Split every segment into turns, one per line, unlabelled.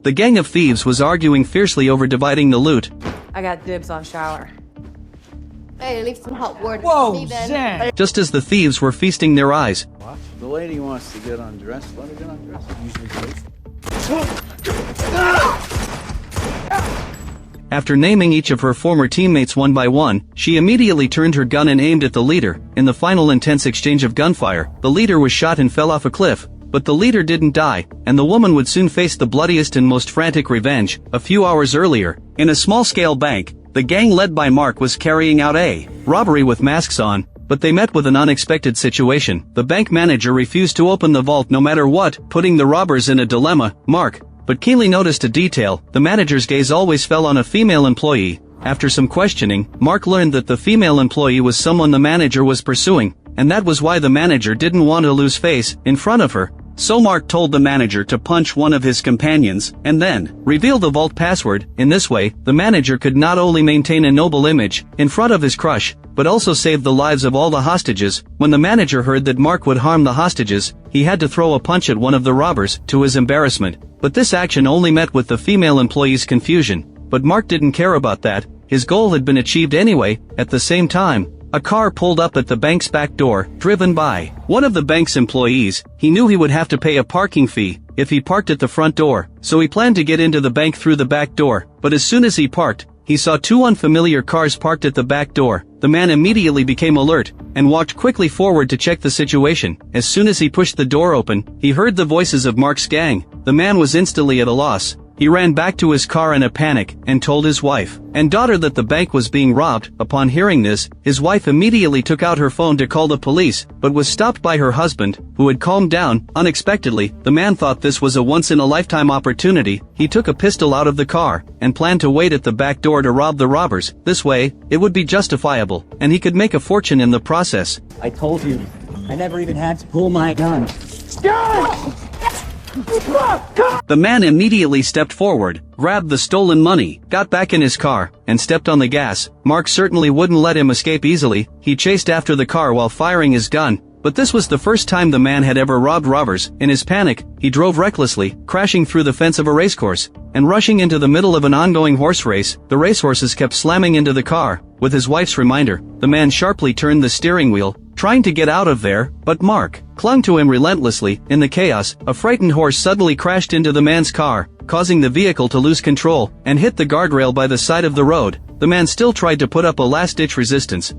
The gang of thieves was arguing fiercely over dividing the loot.
I got dibs on shower.
Hey, leave some hot word
Whoa,
for me then.
Zen!
Just as the thieves were feasting their eyes.
What? The lady wants to get undressed. Let her get undressed. Usually
After naming each of her former teammates one by one, she immediately turned her gun and aimed at the leader. In the final intense exchange of gunfire, the leader was shot and fell off a cliff. But the leader didn't die, and the woman would soon face the bloodiest and most frantic revenge. A few hours earlier, in a small-scale bank, the gang led by Mark was carrying out a robbery with masks on, but they met with an unexpected situation. The bank manager refused to open the vault no matter what, putting the robbers in a dilemma. Mark, but keenly noticed a detail: the manager's gaze always fell on a female employee. After some questioning, Mark learned that the female employee was someone the manager was pursuing, and that was why the manager didn't want to lose face in front of her. So Mark told the manager to punch one of his companions, and then reveal the vault password. In this way, the manager could not only maintain a noble image in front of his crush, but also save the lives of all the hostages. When the manager heard that Mark would harm the hostages, he had to throw a punch at one of the robbers, to his embarrassment. But this action only met with the female employee's confusion. But Mark didn't care about that. His goal had been achieved anyway. At the same time, a car pulled up at the bank's back door, driven by one of the bank's employees. He knew he would have to pay a parking fee if he parked at the front door, so he planned to get into the bank through the back door. But as soon as he parked, he saw two unfamiliar cars parked at the back door. The man immediately became alert and walked quickly forward to check the situation. As soon as he pushed the door open, he heard the voices of Mark's gang. The man was instantly at a loss. He ran back to his car in a panic and told his wife and daughter that the bank was being robbed. Upon hearing this, his wife immediately took out her phone to call the police, but was stopped by her husband, who had calmed down. Unexpectedly, the man thought this was a once-in-a-lifetime opportunity. He took a pistol out of the car and planned to wait at the back door to rob the robbers. This way, it would be justifiable, and he could make a fortune in the process.
I told you, I never even had to pull my gun.
The man immediately stepped forward, grabbed the stolen money, got back in his car, and stepped on the gas. Mark certainly wouldn't let him escape easily. He chased after the car while firing his gun. But this was the first time the man had ever robbed robbers. In his panic, he drove recklessly, crashing through the fence of a racecourse, and rushing into the middle of an ongoing horse race. The racehorses kept slamming into the car. With his wife's reminder, the man sharply turned the steering wheel, trying to get out of there, but Mark clung to him relentlessly. In the chaos, a frightened horse suddenly crashed into the man's car, causing the vehicle to lose control and hit the guardrail by the side of the road. The man still tried to put up a last-ditch resistance.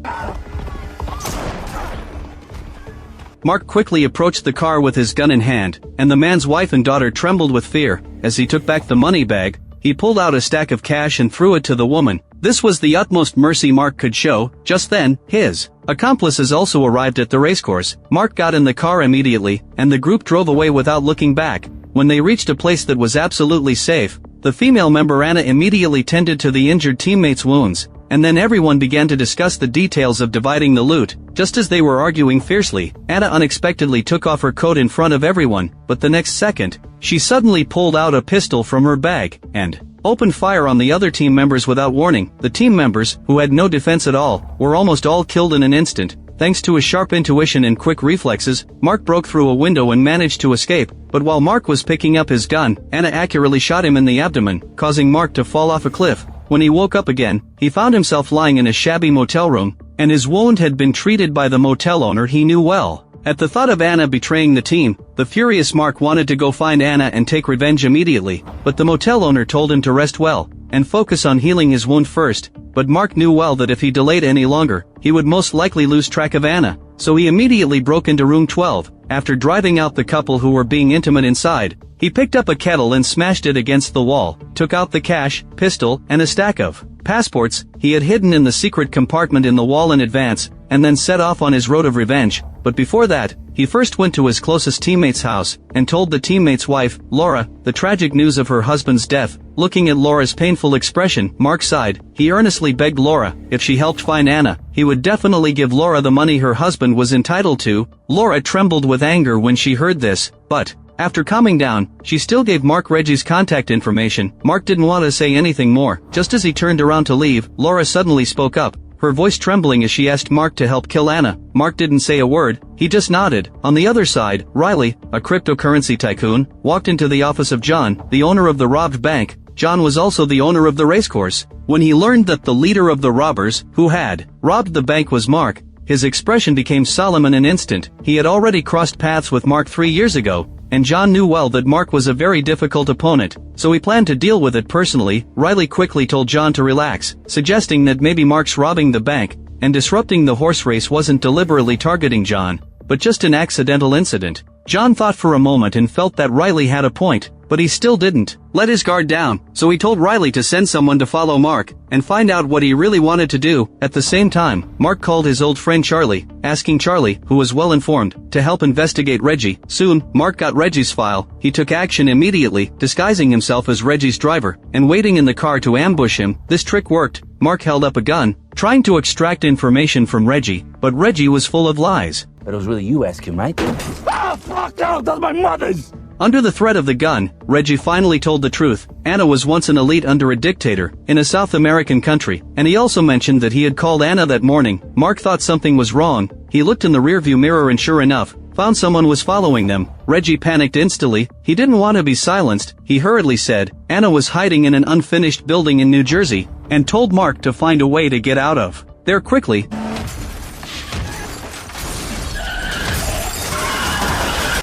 Mark quickly approached the car with his gun in hand, and the man's wife and daughter trembled with fear. As he took back the money bag, he pulled out a stack of cash and threw it to the woman. This was the utmost mercy Mark could show. Just then, his accomplices also arrived at the racecourse. Mark got in the car immediately, and the group drove away without looking back. When they reached a place that was absolutely safe, the female member Anna immediately tended to the injured teammates' wounds, and then everyone began to discuss the details of dividing the loot. Just as they were arguing fiercely, Anna unexpectedly took off her coat in front of everyone, but the next second, she suddenly pulled out a pistol from her bag and opened fire on the other team members without warning. The team members, who had no defense at all, were almost all killed in an instant. Thanks to his sharp intuition and quick reflexes, Mark broke through a window and managed to escape. But while Mark was picking up his gun, Anna accurately shot him in the abdomen, causing Mark to fall off a cliff. When he woke up again, he found himself lying in a shabby motel room, and his wound had been treated by the motel owner he knew well. At the thought of Anna betraying the team, the furious Mark wanted to go find Anna and take revenge immediately, but the motel owner told him to rest well and focus on healing his wound first. But Mark knew well that if he delayed any longer, he would most likely lose track of Anna, so he immediately broke into room 12. After driving out the couple who were being intimate inside, he picked up a kettle and smashed it against the wall, took out the cash, pistol, and a stack of passports he had hidden in the secret compartment in the wall in advance, and then set off on his road of revenge. But before that, he first went to his closest teammate's house and told the teammate's wife, Laura, the tragic news of her husband's death. Looking at Laura's painful expression, Mark sighed. He earnestly begged Laura, if she helped find Anna, he would definitely give Laura the money her husband was entitled to. Laura trembled with anger when she heard this, but after calming down, she still gave Mark Reggie's contact information. Mark didn't want to say anything more. Just as he turned around to leave, Laura suddenly spoke up. her voice trembling as she asked Mark to help kill Anna. Mark didn't say a word, he just nodded. On the other side, Riley, a cryptocurrency tycoon, walked into the office of John, the owner of the robbed bank. John was also the owner of the racecourse. When he learned that the leader of the robbers, who had robbed the bank, was Mark, his expression became solemn in an instant. He had already crossed paths with Mark 3 years ago, and John knew well that Mark was a very difficult opponent, so he planned to deal with it personally. Riley quickly told John to relax, suggesting that maybe Mark's robbing the bank and disrupting the horse race wasn't deliberately targeting John, but just an accidental incident. John thought for a moment and felt that Riley had a point, but he still didn't let his guard down, so he told Riley to send someone to follow Mark and find out what he really wanted to do. At the same time, Mark called his old friend Charlie, asking Charlie, who was well informed, to help investigate Reggie. Soon, Mark got Reggie's file. He took action immediately, disguising himself as Reggie's driver and waiting in the car to ambush him. This trick worked. Mark held up a gun, trying to extract information from Reggie, but Reggie was full of lies.
But it was really you asking, right? Ah, fuck no, that's my mother's!
Under the threat of the gun, Reggie finally told the truth. Anna was once an elite under a dictator in a South American country, and he also mentioned that he had called Anna that morning. Mark thought something was wrong. He looked in the rearview mirror and sure enough, found someone was following them. Reggie panicked instantly. He didn't want to be silenced. He hurriedly said Anna was hiding in an unfinished building in New Jersey, and told Mark to find a way to get out of there quickly.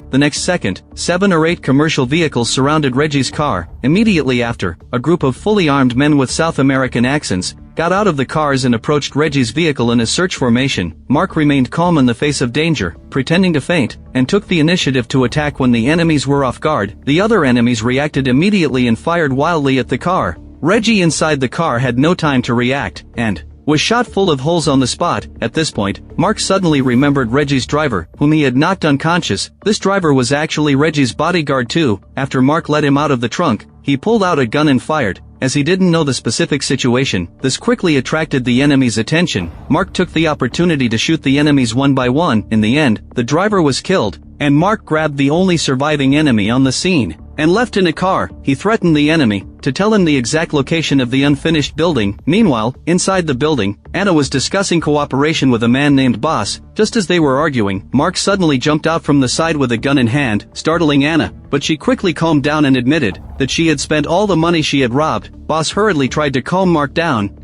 The next second, 7 or 8 commercial vehicles surrounded Reggie's car. Immediately after, a group of fully armed men with South American accents got out of the cars and approached Reggie's vehicle in a search formation. Mark remained calm in the face of danger, pretending to faint, and took the initiative to attack when the enemies were off guard. The other enemies reacted immediately and fired wildly at the car. Reggie inside the car had no time to react, and was shot full of holes on the spot. At this point, Mark suddenly remembered Reggie's driver, whom he had knocked unconscious. This driver was actually Reggie's bodyguard too. After Mark let him out of the trunk, he pulled out a gun and fired. As he didn't know the specific situation, this quickly attracted the enemy's attention. Mark took the opportunity to shoot the enemies one by one. In the end, the driver was killed, and Mark grabbed the only surviving enemy on the scene and left in a car. He threatened the enemy to tell him the exact location of the unfinished building. Meanwhile, inside the building, Anna was discussing cooperation with a man named Boss. Just as they were arguing, Mark suddenly jumped out from the side with a gun in hand, startling Anna, but she quickly calmed down and admitted that she had spent all the money she had robbed. Boss hurriedly tried to calm Mark down.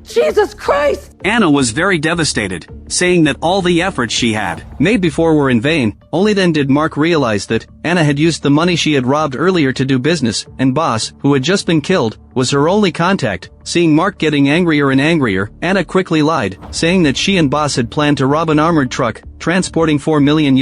Jesus Christ!
Anna was very devastated, saying that all the efforts she had made before were in vain. Only then did Mark realize that Anna had used the money she had robbed earlier to do business, and Boss, who had just been killed, was her only contact. Seeing Mark getting angrier and angrier, Anna quickly lied, saying that she and Boss had planned to rob an armored truck, transporting $4 million.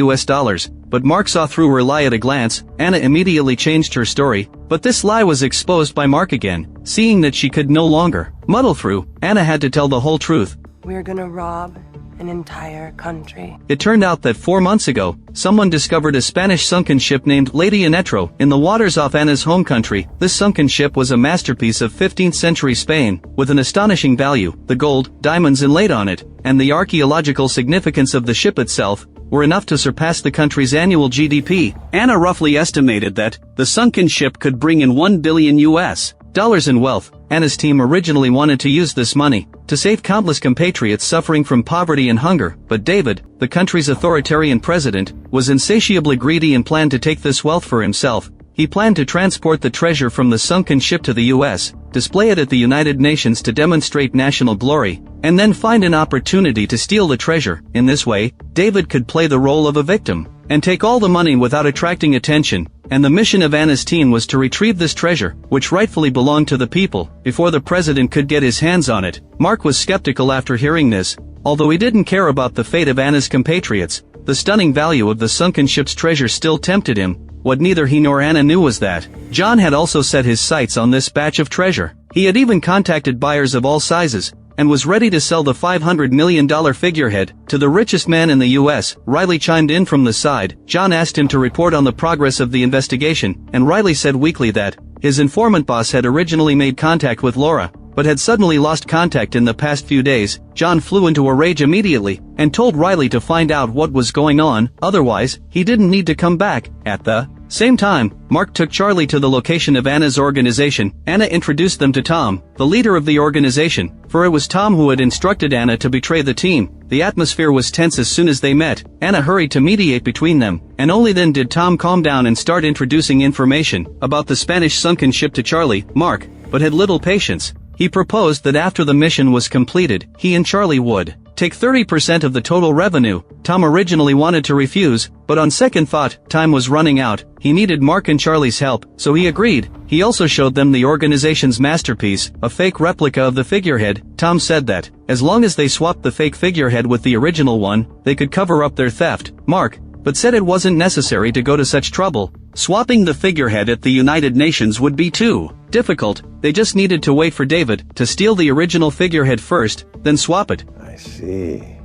But Mark saw through her lie at a glance. Anna immediately changed her story, but this lie was exposed by Mark again. Seeing that she could no longer muddle through, Anna had to tell the whole truth.
We're gonna rob an entire country.
It turned out that 4 months ago, someone discovered a Spanish sunken ship named Lady Inetro in the waters off Anna's home country. This sunken ship was a masterpiece of 15th century Spain, with an astonishing value. The gold, diamonds inlaid on it, and the archaeological significance of the ship itself were enough to surpass the country's annual GDP. Anna roughly estimated that the sunken ship could bring in $1 billion in wealth. Anna's team originally wanted to use this money to save countless compatriots suffering from poverty and hunger, but David, the country's authoritarian president, was insatiably greedy and planned to take this wealth for himself. He planned to transport the treasure from the sunken ship to the U.S., display it at the United Nations to demonstrate national glory, and then find an opportunity to steal the treasure. In this way, David could play the role of a victim and take all the money without attracting attention. And the mission of Anna's team was to retrieve this treasure, which rightfully belonged to the people, before the president could get his hands on it. Mark was skeptical after hearing this. Although he didn't care about the fate of Anna's compatriots, the stunning value of the sunken ship's treasure still tempted him. What neither he nor Anna knew was that John had also set his sights on this batch of treasure. He had even contacted buyers of all sizes, and was ready to sell the $500 million figurehead to the richest man in the U.S. Riley chimed in from the side. John asked him to report on the progress of the investigation, and Riley said weakly that his informant Boss had originally made contact with Laura, but had suddenly lost contact in the past few days. John flew into a rage immediately, and told Riley to find out what was going on, otherwise, he didn't need to come back. At the same time, Mark took Charlie to the location of Anna's organization. Anna introduced them to Tom, the leader of the organization, for it was Tom who had instructed Anna to betray the team. The atmosphere was tense as soon as they met. Anna hurried to mediate between them, and only then did Tom calm down and start introducing information about the Spanish sunken ship to Charlie. Mark, but had little patience. He proposed that after the mission was completed, he and Charlie would take 30% of the total revenue. Tom originally wanted to refuse, but on second thought, time was running out. He needed Mark and Charlie's help, so he agreed. He also showed them the organization's masterpiece, a fake replica of the figurehead. Tom said that, as long as they swapped the fake figurehead with the original one, they could cover up their theft. Mark, but said it wasn't necessary to go to such trouble. Swapping the figurehead at the United Nations would be too difficult. They just needed to wait for David to steal the original figurehead first, then swap it.
I see.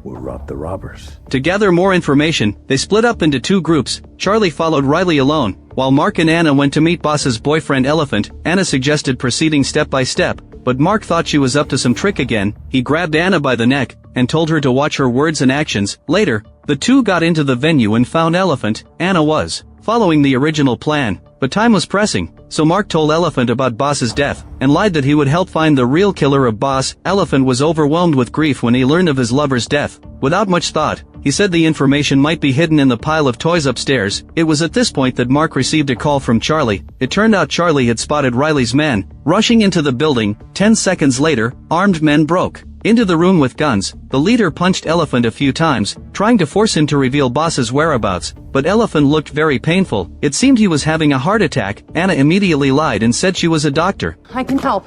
We'll rob the robbers.
To gather more information, they split up into two groups. Charlie followed Riley alone, while Mark and Anna went to meet Boss's boyfriend Elephant. Anna suggested proceeding step by step, but Mark thought she was up to some trick again. He grabbed Anna by the neck and told her to watch her words and actions. Later, the two got into the venue and found Elephant. Anna was following the original plan, but time was pressing, so Mark told Elephant about Boss's death, and lied that he would help find the real killer of Boss. Elephant was overwhelmed with grief when he learned of his lover's death. Without much thought, he said the information might be hidden in the pile of toys upstairs. It was at this point that Mark received a call from Charlie. It turned out Charlie had spotted Riley's men rushing into the building. 10 seconds later, armed men broke into the room with guns. The leader punched Elephant a few times, trying to force him to reveal Boss's whereabouts, but Elephant looked very painful. It seemed he was having a heart attack. Anna immediately lied and said she was a doctor.
I can help.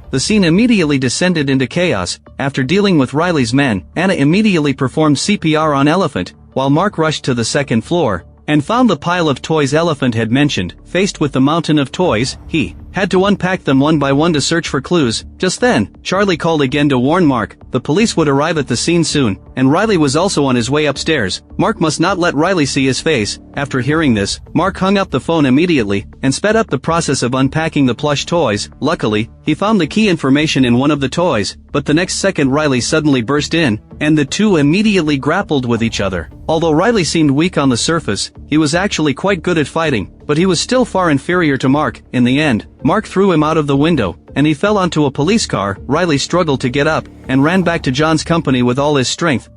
The scene immediately descended into chaos. After dealing with Riley's men, Anna immediately performed CPR on Elephant, while Mark rushed to the second floor and found the pile of toys Elephant had mentioned. Faced with the mountain of toys, he had to unpack them one by one to search for clues. Just then, Charlie called again to warn Mark the police would arrive at the scene soon, and Riley was also on his way upstairs. Mark must not let Riley see his face. After hearing this, Mark hung up the phone immediately and sped up the process of unpacking the plush toys. Luckily, he found the key information in one of the toys, but the next second Riley suddenly burst in, and the two immediately grappled with each other. Although Riley seemed weak on the surface, he was actually quite good at fighting, but he was still far inferior to Mark. In the end, Mark threw him out of the window, and he fell onto a police car. Riley struggled to get up, and ran back to John's company with all his strength.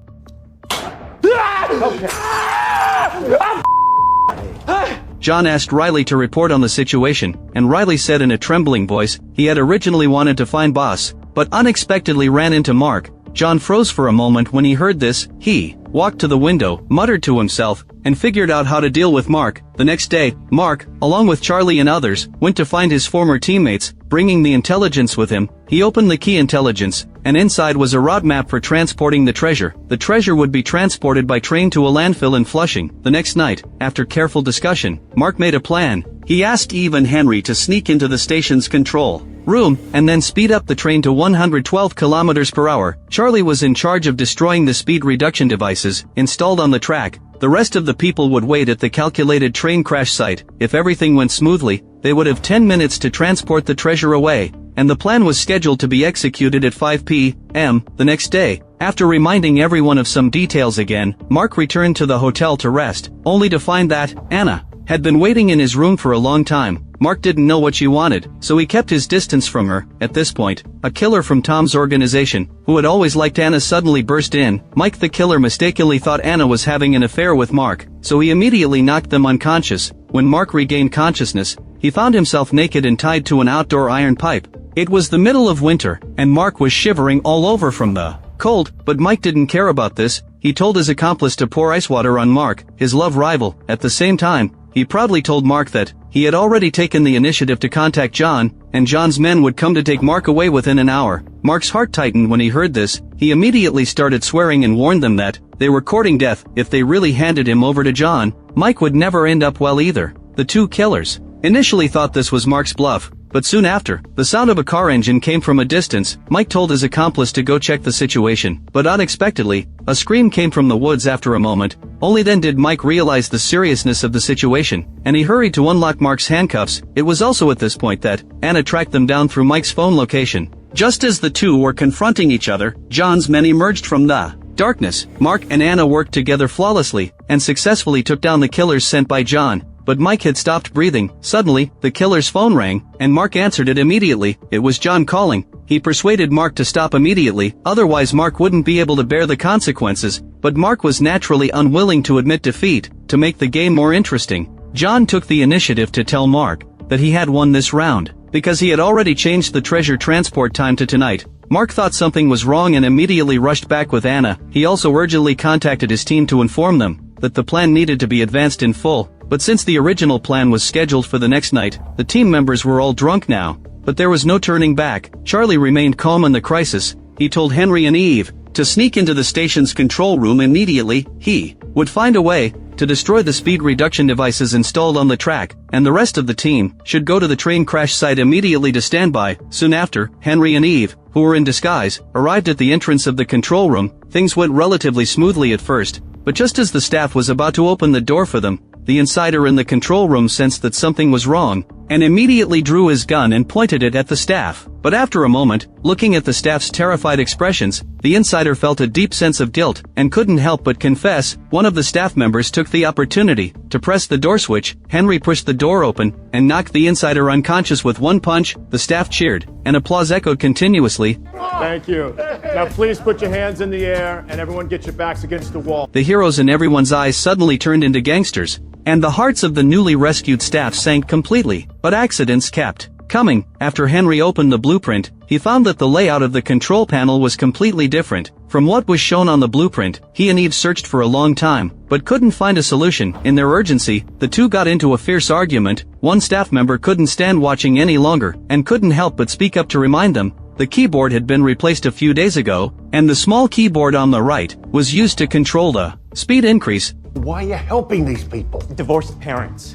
John asked Riley to report on the situation, and Riley said in a trembling voice he had originally wanted to find Boss, but unexpectedly ran into Mark. John froze for a moment when he heard this. He walked to the window, muttered to himself, and figured out how to deal with Mark. The next day, Mark, along with Charlie and others, went to find his former teammates, bringing the intelligence with him. He opened the key intelligence, and inside was a roadmap for transporting the treasure. The treasure would be transported by train to a landfill in Flushing. The next night, after careful discussion, Mark made a plan. He asked Eve and Henry to sneak into the station's control room, and then speed up the train to 112 kilometers per hour. Charlie was in charge of destroying the speed reduction devices installed on the track. The rest of the people would wait at the calculated train crash site. If everything went smoothly, they would have 10 minutes to transport the treasure away, and the plan was scheduled to be executed at 5 p.m. the next day. After reminding everyone of some details again, Mark returned to the hotel to rest, only to find that Anna had been waiting in his room for a long time. Mark didn't know what she wanted, so he kept his distance from her. At this point, a killer from Tom's organization, who had always liked Anna, suddenly burst in. Mike the killer mistakenly thought Anna was having an affair with Mark, so he immediately knocked them unconscious. When Mark regained consciousness, he found himself naked and tied to an outdoor iron pipe. It was the middle of winter, and Mark was shivering all over from the cold, but Mike didn't care about this. He told his accomplice to pour ice water on Mark, his love rival. At the same time, he proudly told Mark that he had already taken the initiative to contact John, and John's men would come to take Mark away within an hour. Mark's heart tightened when he heard this. He immediately started swearing and warned them that they were courting death if they really handed him over to John. Mike would never end up well either. The two killers initially thought this was Mark's bluff, but soon after, the sound of a car engine came from a distance. Mike told his accomplice to go check the situation, but unexpectedly, a scream came from the woods. After a moment, Only then did Mike realize the seriousness of the situation, and he hurried to unlock Mark's handcuffs. It was also at this point that Anna tracked them down through Mike's phone location. Just as the two were confronting each other, John's men emerged from the darkness. Mark and Anna worked together flawlessly, and successfully took down the killers sent by John. But Mike had stopped breathing. Suddenly, the killer's phone rang, and Mark answered it immediately. It was John calling. He persuaded Mark to stop immediately, otherwise Mark wouldn't be able to bear the consequences, but Mark was naturally unwilling to admit defeat. To make the game more interesting, John took the initiative to tell Mark that he had won this round, because he had already changed the treasure transport time to tonight. Mark thought something was wrong and immediately rushed back with Anna. He also urgently contacted his team to inform them that the plan needed to be advanced in full. But since the original plan was scheduled for the next night, the team members were all drunk now. But there was no turning back. Charlie remained calm in the crisis. He told Henry and Eve to sneak into the station's control room immediately. He would find a way to destroy the speed reduction devices installed on the track, and the rest of the team should go to the train crash site immediately to stand by. Soon after, Henry and Eve, who were in disguise, arrived at the entrance of the control room. Things went relatively smoothly at first, but just as the staff was about to open the door for them, the insider in the control room sensed that something was wrong, and immediately drew his gun and pointed it at the staff. But after a moment, looking at the staff's terrified expressions, the insider felt a deep sense of guilt, and couldn't help but confess. One of the staff members took the opportunity to press the door switch. Henry pushed the door open, and knocked the insider unconscious with one punch. The staff cheered, and applause echoed continuously.
Thank you. Now please put your hands in the air, and everyone get your backs against the wall.
The heroes in everyone's eyes suddenly turned into gangsters, and the hearts of the newly rescued staff sank completely. But accidents kept coming. After Henry opened the blueprint, he found that the layout of the control panel was completely different from what was shown on the blueprint. He and Eve searched for a long time, but couldn't find a solution. In their urgency, the two got into a fierce argument. One staff member couldn't stand watching any longer, and couldn't help but speak up to remind them the keyboard had been replaced a few days ago, and the small keyboard on the right was used to control the speed increase.
Why are you helping these people?
Divorced parents.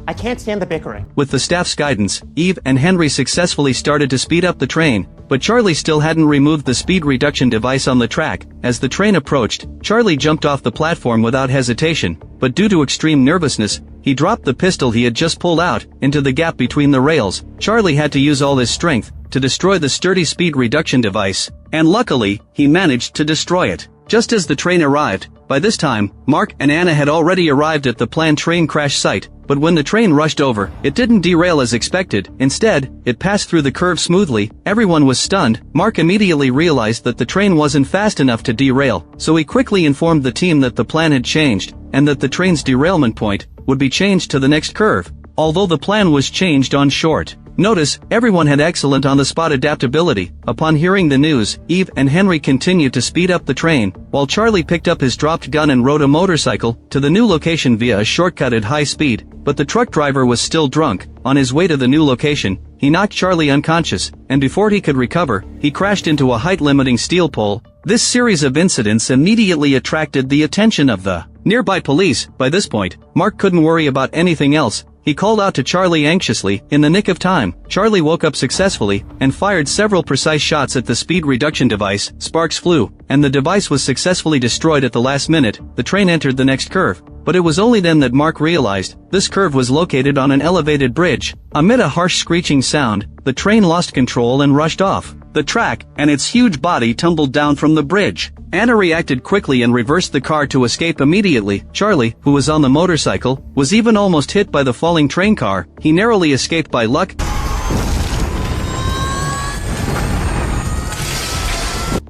I can't stand the bickering.
With the staff's guidance, Eve and Henry successfully started to speed up the train, but Charlie still hadn't removed the speed reduction device on the track. As the train approached, Charlie jumped off the platform without hesitation, but due to extreme nervousness, he dropped the pistol he had just pulled out into the gap between the rails. Charlie had to use all his strength to destroy the sturdy speed reduction device, and luckily, he managed to destroy it. Just as the train arrived, by this time, Mark and Anna had already arrived at the planned train crash site, but when the train rushed over, it didn't derail as expected. Instead, it passed through the curve smoothly. Everyone was stunned. Mark immediately realized that the train wasn't fast enough to derail, so he quickly informed the team that the plan had changed, and that the train's derailment point would be changed to the next curve. Although the plan was changed on short notice, everyone had excellent on-the-spot adaptability. Upon hearing the news, Eve and Henry continued to speed up the train, while Charlie picked up his dropped gun and rode a motorcycle to the new location via a shortcut at high speed. But the truck driver was still drunk. On his way to the new location, he knocked Charlie unconscious, and before he could recover, he crashed into a height-limiting steel pole. This series of incidents immediately attracted the attention of the nearby police. By this point, Mark couldn't worry about anything else. He called out to Charlie anxiously. In the nick of time, Charlie woke up successfully, and fired several precise shots at the speed reduction device. Sparks flew, and the device was successfully destroyed at the last minute. The train entered the next curve, but it was only then that Mark realized this curve was located on an elevated bridge. Amid a harsh screeching sound, the train lost control and rushed off the track, and its huge body tumbled down from the bridge. Anna reacted quickly and reversed the car to escape immediately. Charlie, who was on the motorcycle, was even almost hit by the falling train car. He narrowly escaped by luck.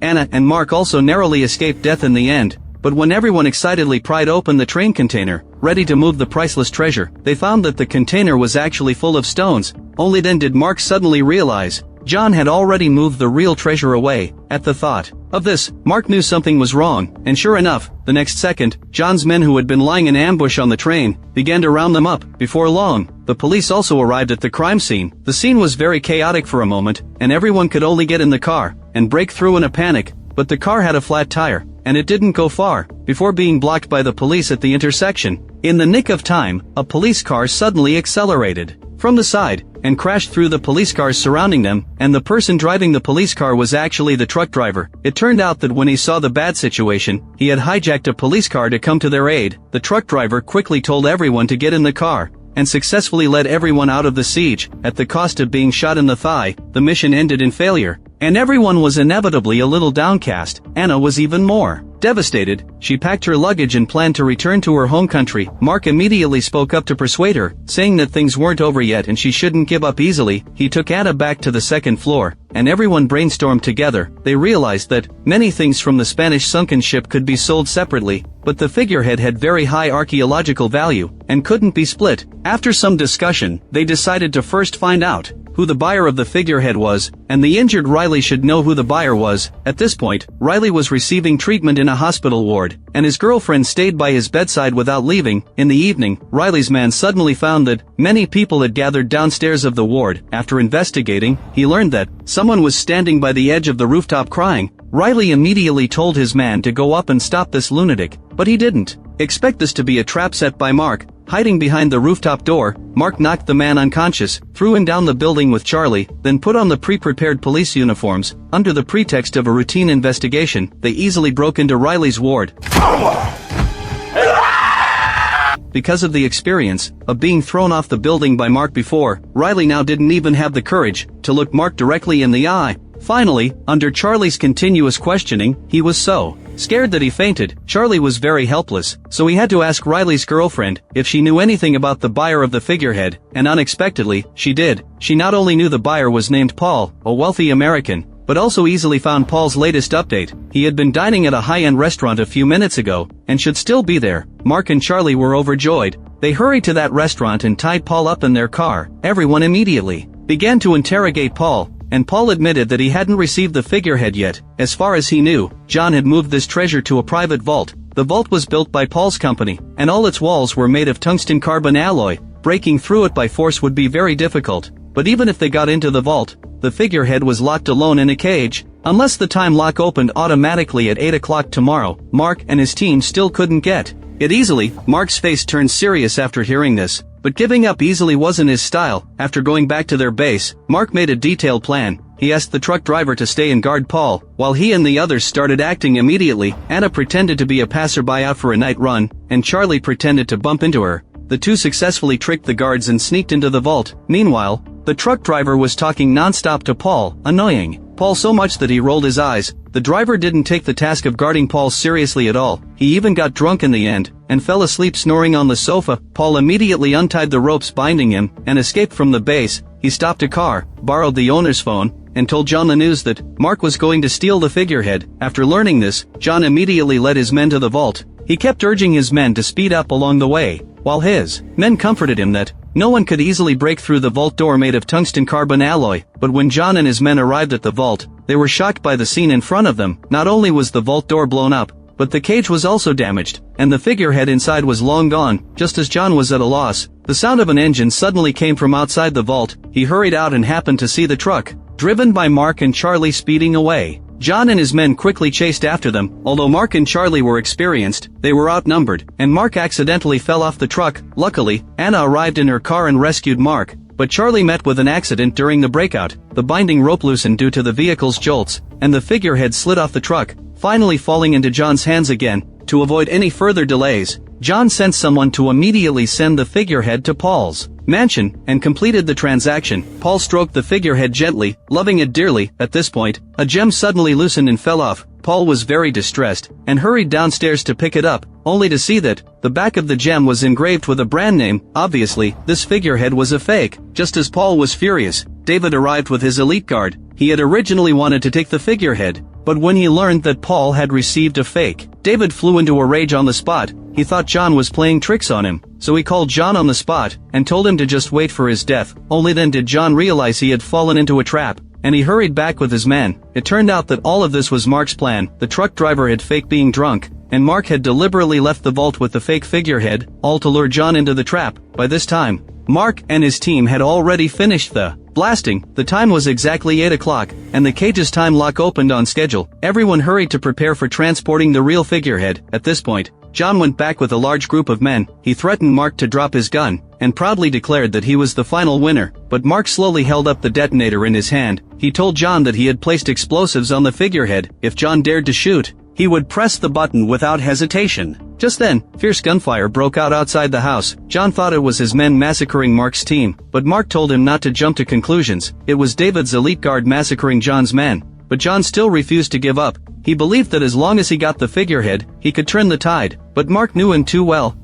Anna and Mark also narrowly escaped death in the end. But when everyone excitedly pried open the train container, ready to move the priceless treasure, they found that the container was actually full of stones. Only then did Mark suddenly realize John had already moved the real treasure away. At the thought of this, Mark knew something was wrong, and sure enough, the next second, John's men who had been lying in ambush on the train began to round them up. Before long, the police also arrived at the crime scene. The scene was very chaotic for a moment, and everyone could only get in the car and break through in a panic, but the car had a flat tire, and it didn't go far before being blocked by the police at the intersection. In the nick of time, a police car suddenly accelerated. From the side, and crashed through the police cars surrounding them, and the person driving the police car was actually the truck driver. It turned out that when he saw the bad situation, he had hijacked a police car to come to their aid. The truck driver quickly told everyone to get in the car, and successfully led everyone out of the siege. At the cost of being shot in the thigh, the mission ended in failure, and everyone was inevitably a little downcast. Anna was even more devastated. She packed her luggage and planned to return to her home country. Mark immediately spoke up to persuade her, saying that things weren't over yet and she shouldn't give up easily. He took Anna back to the second floor, and everyone brainstormed together. They realized that many things from the Spanish sunken ship could be sold separately, but the figurehead had very high archaeological value and couldn't be split. After some discussion, they decided to first find out who the buyer of the figurehead was, and the injured Riley should know who the buyer was. At this point, Riley was receiving treatment in a hospital ward, and his girlfriend stayed by his bedside without leaving. In the evening, Riley's man suddenly found that many people had gathered downstairs of the ward. After investigating, he learned that someone was standing by the edge of the rooftop crying. Riley immediately told his man to go up and stop this lunatic, but he didn't. Expect this to be a trap set by Mark. Hiding behind the rooftop door, Mark knocked the man unconscious, threw him down the building with Charlie, then put on the pre-prepared police uniforms. Under the pretext of a routine investigation, they easily broke into Riley's ward. Because of the experience of being thrown off the building by Mark before, Riley now didn't even have the courage to look Mark directly in the eye. Finally, under Charlie's continuous questioning, he was so scared that he fainted. Charlie was very helpless, so he had to ask Riley's girlfriend if she knew anything about the buyer of the figurehead, and unexpectedly, she did. She not only knew the buyer was named Paul, a wealthy American, but also easily found Paul's latest update. He had been dining at a high-end restaurant a few minutes ago, and should still be there. Mark and Charlie were overjoyed. They hurried to that restaurant and tied Paul up in their car. Everyone immediately began to interrogate Paul, and Paul admitted that he hadn't received the figurehead yet. As far as he knew, John had moved this treasure to a private vault. The vault was built by Paul's company, and all its walls were made of tungsten carbon alloy. Breaking through it by force would be very difficult, but even if they got into the vault, the figurehead was locked alone in a cage. Unless the time lock opened automatically at 8 o'clock tomorrow, Mark and his team still couldn't get it easily. Mark's face turned serious after hearing this, but giving up easily wasn't his style. After going back to their base, Mark made a detailed plan. He asked the truck driver to stay and guard Paul, while he and the others started acting immediately. Anna pretended to be a passerby out for a night run, and Charlie pretended to bump into her. The two successfully tricked the guards and sneaked into the vault. Meanwhile, the truck driver was talking non-stop to Paul, annoying Paul so much that he rolled his eyes. The driver didn't take the task of guarding Paul seriously at all. He even got drunk in the end, and fell asleep snoring on the sofa. Paul immediately untied the ropes binding him, and escaped from the base. He stopped a car, borrowed the owner's phone, and told John the news that Mark was going to steal the figurehead. After learning this, John immediately led his men to the vault. He kept urging his men to speed up along the way, while his men comforted him that no one could easily break through the vault door made of tungsten carbon alloy. But when John and his men arrived at the vault, they were shocked by the scene in front of them. Not only was the vault door blown up, but the cage was also damaged, and the figurehead inside was long gone. Just as John was at a loss, the sound of an engine suddenly came from outside the vault. He hurried out and happened to see the truck, driven by Mark and Charlie, speeding away. John and his men quickly chased after them. Although Mark and Charlie were experienced, they were outnumbered, and Mark accidentally fell off the truck. Luckily, Anna arrived in her car and rescued Mark, but Charlie met with an accident during the breakout. The binding rope loosened due to the vehicle's jolts, and the figurehead slid off the truck, finally falling into John's hands again. To avoid any further delays, John sent someone to immediately send the figurehead to Paul's mansion, and completed the transaction. Paul stroked the figurehead gently, loving it dearly. At this point, a gem suddenly loosened and fell off. Paul was very distressed, and hurried downstairs to pick it up, only to see that the back of the gem was engraved with a brand name. Obviously, this figurehead was a fake. Just as Paul was furious, David arrived with his elite guard. He had originally wanted to take the figurehead, but when he learned that Paul had received a fake, David flew into a rage on the spot. He thought John was playing tricks on him, so he called John on the spot, and told him to just wait for his death. Only then did John realize he had fallen into a trap, and he hurried back with his men. It turned out that all of this was Mark's plan. The truck driver had faked being drunk, and Mark had deliberately left the vault with the fake figurehead, all to lure John into the trap. By this time, Mark and his team had already finished the Blasting, the time was exactly 8 o'clock, and the cage's time lock opened on schedule. Everyone hurried to prepare for transporting the real figurehead. At this point, John went back with a large group of men. He threatened Mark to drop his gun, and proudly declared that he was the final winner. But Mark slowly held up the detonator in his hand. He told John that he had placed explosives on the figurehead. If John dared to shoot, he would press the button without hesitation. Just then, fierce gunfire broke out outside the house. John thought it was his men massacring Mark's team, but Mark told him not to jump to conclusions. It was David's elite guard massacring John's men. But John still refused to give up. He believed that as long as he got the figurehead, he could turn the tide. But Mark knew him too well.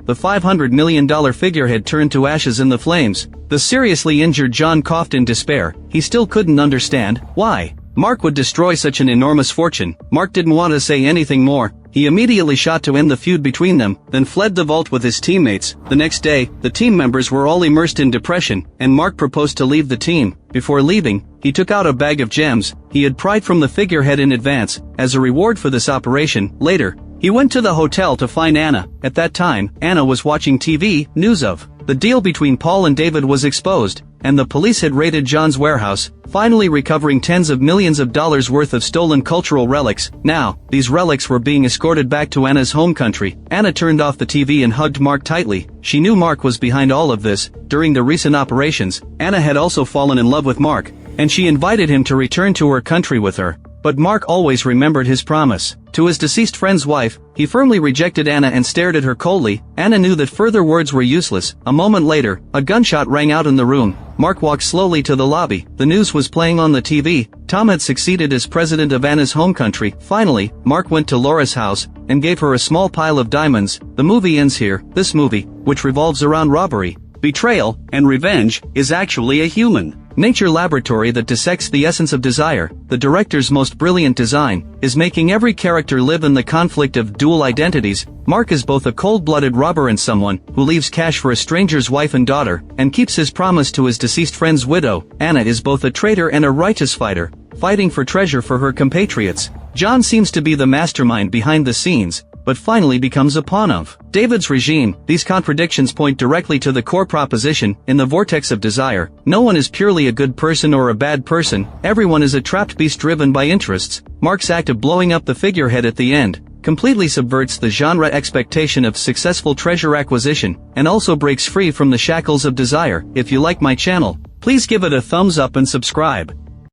The $500 million figurehead turned to ashes in the flames. The seriously injured John coughed in despair. He still couldn't understand why Mark would destroy such an enormous fortune. Mark didn't want to say anything more. He immediately shot to end the feud between them, then fled the vault with his teammates. The next day, the team members were all immersed in depression, and Mark proposed to leave the team. Before leaving, he took out a bag of gems he had pried from the figurehead in advance, as a reward for this operation. Later, he went to the hotel to find Anna. At that time, Anna was watching TV. News of the deal between Paul and David was exposed, and the police had raided John's warehouse, finally recovering tens of millions of dollars worth of stolen cultural relics. Now, these relics were being escorted back to Anna's home country. Anna turned off the TV and hugged Mark tightly. She knew Mark was behind all of this. During the recent operations, Anna had also fallen in love with Mark, and she invited him to return to her country with her. But Mark always remembered his promise. To his deceased friend's wife, he firmly rejected Anna and stared at her coldly. Anna knew that further words were useless. A moment later, a gunshot rang out in the room. Mark walked slowly to the lobby. The news was playing on the TV. Tom had succeeded as president of Anna's home country. Finally, Mark went to Laura's house and gave her a small pile of diamonds. The movie ends here. This movie, which revolves around robbery, betrayal, and revenge, is actually a human nature laboratory that dissects the essence of desire. The director's most brilliant design is making every character live in the conflict of dual identities. Mark is both a cold-blooded robber and someone who leaves cash for a stranger's wife and daughter, and keeps his promise to his deceased friend's widow. Anna is both a traitor and a righteous fighter, fighting for treasure for her compatriots. John seems to be the mastermind behind the scenes, but finally becomes a pawn of David's regime. These contradictions point directly to the core proposition. In the vortex of desire, no one is purely a good person or a bad person. Everyone is a trapped beast driven by interests. Mark's act of blowing up the figurehead at the end completely subverts the genre expectation of successful treasure acquisition, and also breaks free from the shackles of desire. If you like my channel, please give it a thumbs up and subscribe.